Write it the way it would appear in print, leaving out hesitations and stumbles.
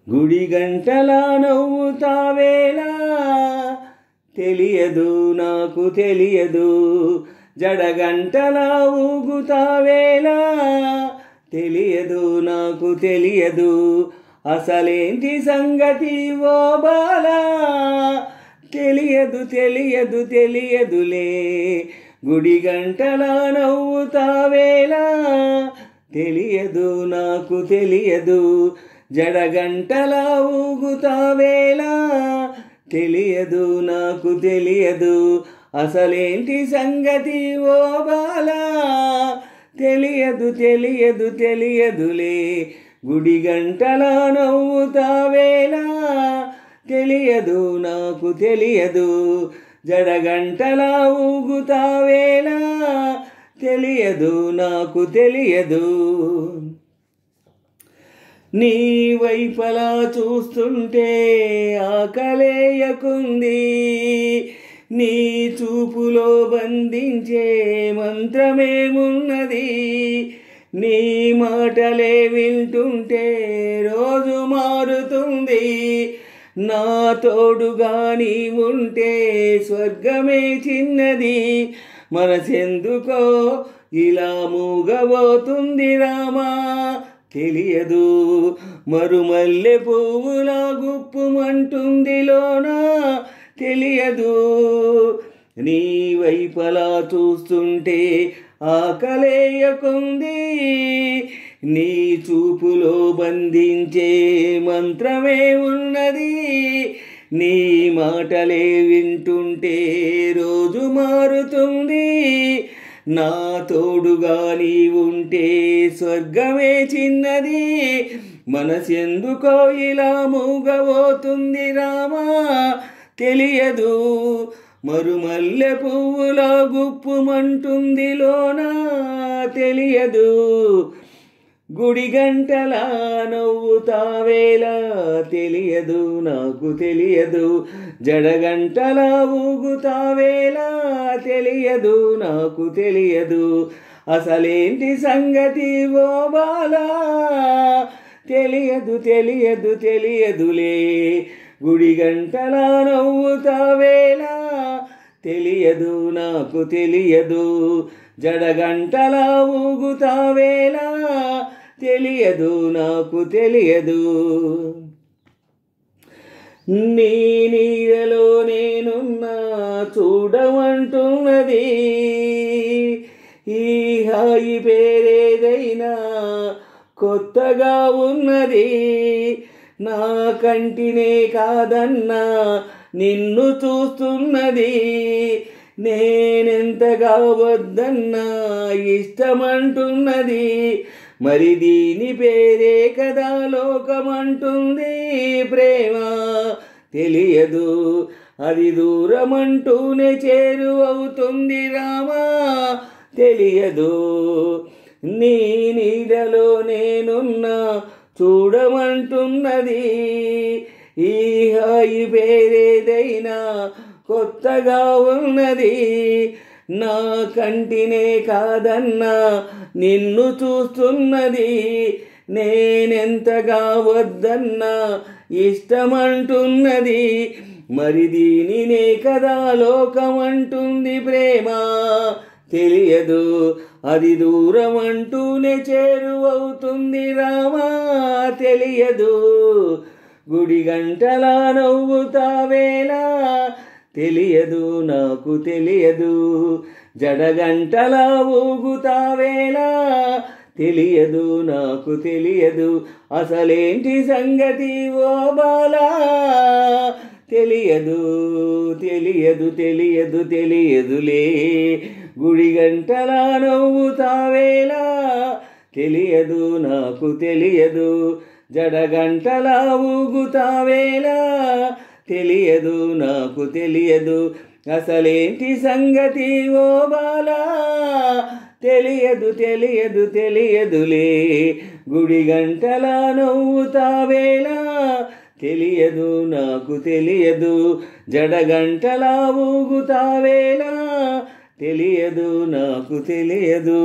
గుడి గంటలా నవ్వుతావేలా తెలియదు నాకు తెలియదు, జడగంటలా ఊగుతావేలా తెలియదు నాకు తెలియదు, అసలేంటి సంగతి ఓ బాలా తెలియదు తెలియదు తెలియదులే. గుడి గంటలా నవ్వుతావేలా తెలియదు నాకు తెలియదు, జడగంటలా ఊగుతావేలా తెలియదు నాకు తెలియదు, అసలేంటి సంగతి ఓ బాలా తెలియదు తెలియదు తెలియదులే. గుడి గంటలా నవ్వుతావేలా తెలియదు నాకు తెలియదు, జడగంటలా ఊగుతావేలా తెలియదు నాకు తెలియదు. నీ వైపలా చూస్తుంటే ఆకలేయకుంది, నీ చూపులో బంధించే మంత్రమేమున్నది, నీ మాటలే వింటుంటే రోజు మారుతుంది, నా తోడుగా నీ ఉంటే స్వర్గమే చిన్నది, మనసెందుకో ఇలా మూగబోతుంది రామా తెలియదు, మరుమల్లె పువ్వులా గుప్పుమంటుంది లోనా తెలియదు. నీ వైపలా చూస్తుంటే ఆకలేయకుంది, నీ చూపులో బంధించే మంత్రమే ఉన్నది, నీ మాటలే వింటుంటే రోజు మారుతుంది, నా తోడుగా నీ ఉంటే స్వర్గమే చిన్నది, మనసెందుకో ఇలా మూగబోతుంది రామా తెలియదు, మరుమల్లె పువ్వులా గుప్పుమంటుంది లోనా తెలియదు. గుడి గంటలా నవ్వుతావేలా తెలియదు నాకు తెలియదు, జడగంటలా ఊగుతావేలా తెలియదు నాకు తెలియదు, అసలేంటి సంగతి ఓ బాలా తెలియదు తెలియదు తెలియదులే. గుడి గంటలా నవ్వుతావేలా తెలియదు నాకు తెలియదు, జడగంటలా ఊగుతావేలా తెలియదు నాకు తెలియదు. నీ నీడలో నేనున్నా చూడమంటున్నది, ఈ హాయి పేరేదైనా కొత్తగా ఉన్నది, నా కంటినే కాదన్నా నిన్ను చూస్తున్నది, నేనెంతగా వద్దన్నా ఇష్టమంటున్నది, మరి దీని పేరే కదా లోకమంటుంది ప్రేమ తెలియదు, అది దూరమంటూనే చేరువవుతుంది రామా తెలియదు. నీ నీడలో నేనున్నా చూడమంటున్నది, ఈ హాయి పేరేదైనా కొత్తగా ఉన్నది, నా కంటినే కాదన్నా నిన్ను చూస్తున్నది, నేనెంతగా వద్దన్నా ఇష్టమంటున్నది, మరి దీనినే కదా లోకమంటుంది ప్రేమ తెలియదు, అది దూరమంటూనే చేరువవుతుంది రామా తెలియదు. గుడి గంటలా నవ్వుతావేలా తెలియదు నాకు తెలియదు, జడగంటలా ఊగుతావేలా తెలియదు నాకు తెలియదు, అసలేంటి సంగతి ఓ బాలా తెలియదు తెలియదు తెలియదు తెలియదులే. గుడి గంటలా నవ్వుతావేలా తెలియదు నాకు తెలియదు, జడగంటలా ఊగుతావేలా తెలియదు నాకు తెలియదు, అసలేంటి సంగతి ఓ బాలా తెలియదు తెలియదు తెలియదులే. గుడి గంటలా నవ్వుతావేలా తెలియదు నాకు తెలియదు, జడగంటలా ఊగుతావేలా తెలియదు నాకు తెలియదు.